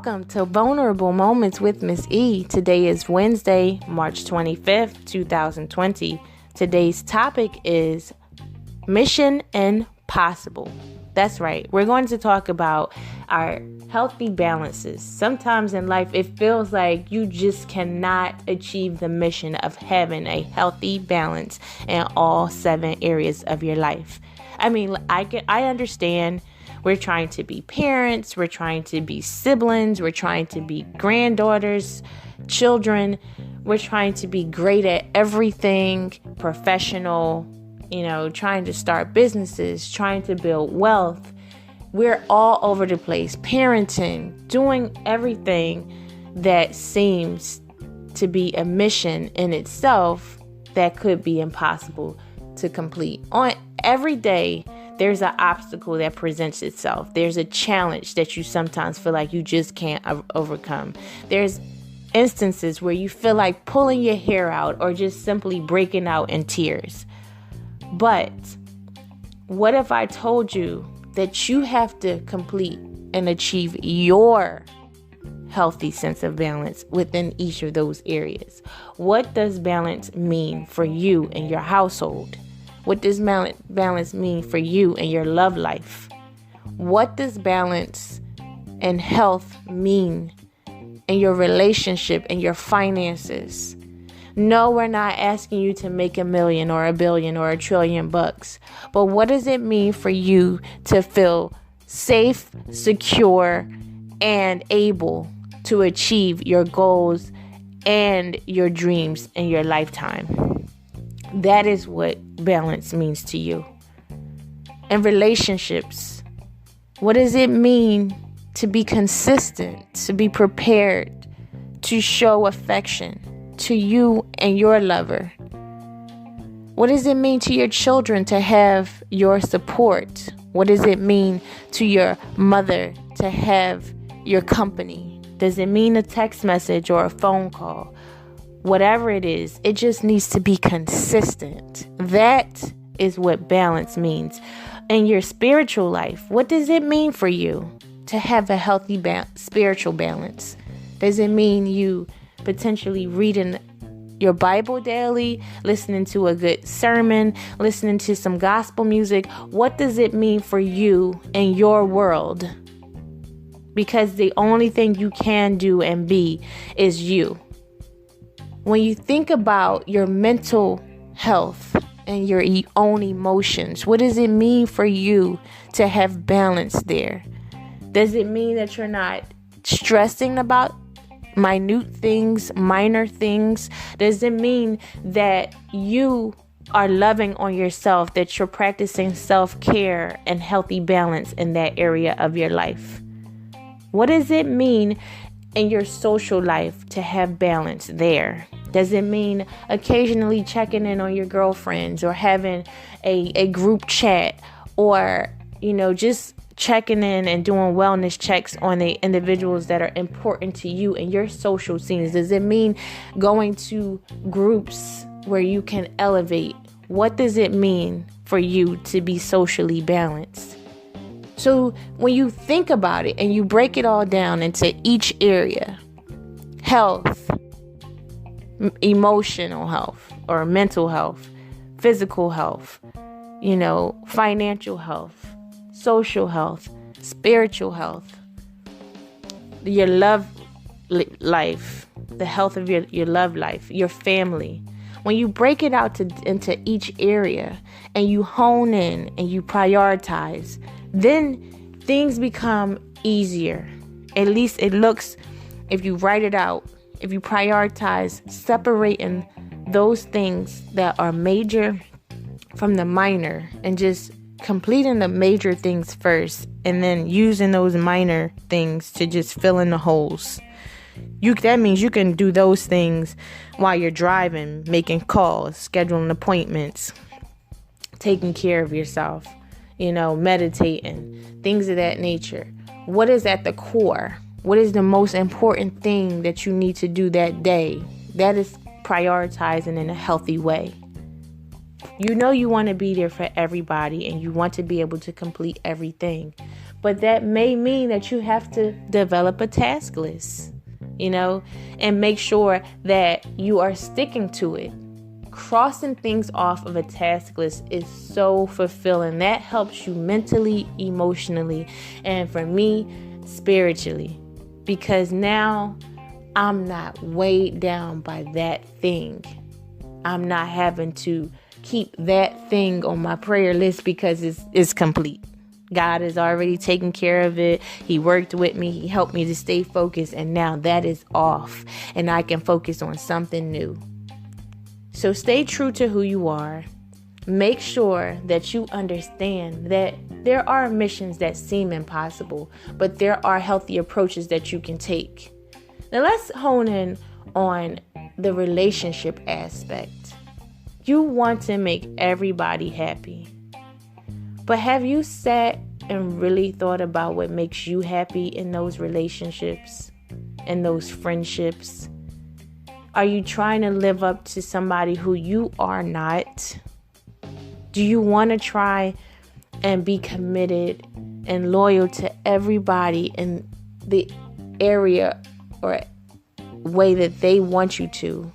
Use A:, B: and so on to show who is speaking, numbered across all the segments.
A: Welcome to Vulnerable Moments with Miss E. Today is Wednesday, March 25th, 2020. Today's topic is Mission Impossible. That's right. We're going to talk about our healthy balances. Sometimes in life, it feels like you just cannot achieve the mission of having a healthy balance in all 7 areas of your life. I understand. We're trying to be parents, we're trying to be siblings, we're trying to be granddaughters, children, we're trying to be great at everything, professional, trying to start businesses, trying to build wealth. We're all over the place, parenting, doing everything that seems to be a mission in itself that could be impossible to complete. On every day, there's an obstacle that presents itself. There's a challenge that you sometimes feel like you just can't overcome. There's instances where you feel like pulling your hair out or just simply breaking out in tears. But what if I told you that you have to complete and achieve your healthy sense of balance within each of those areas? What does balance mean for you and your household? What does balance mean for you and your love life? What does balance and health mean in your relationship and your finances? No, we're not asking you to make $1 million or $1 billion or $1 trillion bucks. But what does it mean for you to feel safe, secure, and able to achieve your goals and your dreams in your lifetime? That is what balance means to you. In relationships, what does it mean to be consistent, to be prepared, to show affection to you and your lover? What does it mean to your children to have your support? What does it mean to your mother to have your company? Does it mean a text message or a phone call? Whatever it is, it just needs to be consistent. That is what balance means. In your spiritual life, what does it mean for you to have a healthy spiritual balance? Does it mean you potentially reading your Bible daily, listening to a good sermon, listening to some gospel music? What does it mean for you in your world? Because the only thing you can do and be is you. When you think about your mental health and your own emotions, what does it mean for you to have balance there? Does it mean that you're not stressing about minute things, minor things? Does it mean that you are loving on yourself, that you're practicing self-care and healthy balance in that area of your life? What does it mean in your social life to have balance there? Does it mean occasionally checking in on your girlfriends or having a group chat or, just checking in and doing wellness checks on the individuals that are important to you in your social scenes? Does it mean going to groups where you can elevate? What does it mean for you to be socially balanced? So when you think about it and you break it all down into each area, health, emotional health or mental health, physical health, financial health, social health, spiritual health, your love life, the health of your love life, your family. When you break it out into each area and you hone in and you prioritize, then things become easier. At least it looks, if you write it out, if you prioritize separating those things that are major from the minor and just completing the major things first and then using those minor things to just fill in the holes. That means you can do those things while you're driving, making calls, scheduling appointments, taking care of yourself, meditating, things of that nature. What is at the core? What is the most important thing that you need to do that day? That is prioritizing in a healthy way. You want to be there for everybody and you want to be able to complete everything. But that may mean that you have to develop a task list, and make sure that you are sticking to it. Crossing things off of a task list is so fulfilling. That helps you mentally, emotionally, and for me, spiritually. Because now I'm not weighed down by that thing. I'm not having to keep that thing on my prayer list because it's complete. God has already taken care of it. He worked with me. He helped me to stay focused. And now that is off. And I can focus on something new. So stay true to who you are. Make sure that you understand that there are missions that seem impossible, but there are healthy approaches that you can take. Now let's hone in on the relationship aspect. You want to make everybody happy. But have you sat and really thought about what makes you happy in those relationships and those friendships? Are you trying to live up to somebody who you are not? Do you want to try and be committed and loyal to everybody in the area or way that they want you to,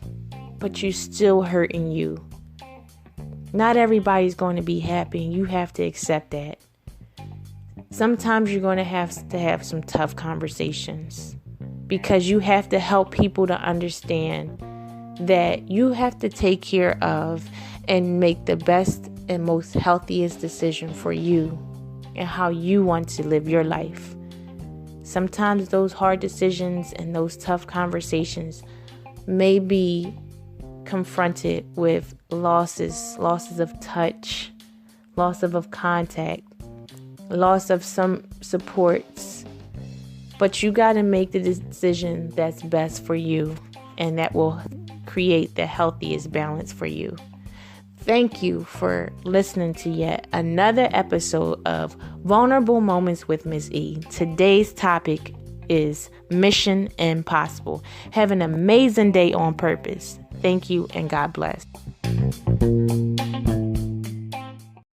A: but you're still hurting you? Not everybody's going to be happy, and you have to accept that. Sometimes you're going to have some tough conversations because you have to help people to understand that you have to take care of and make the best and most healthiest decision for you and how you want to live your life. Sometimes those hard decisions and those tough conversations may be confronted with losses of touch, loss of contact, loss of some supports. But you got to make the decision that's best for you, and that will create the healthiest balance for you. Thank you for listening to yet another episode of Vulnerable Moments with Ms. E. Today's topic is Mission Impossible. Have an amazing day on purpose. Thank you and God bless.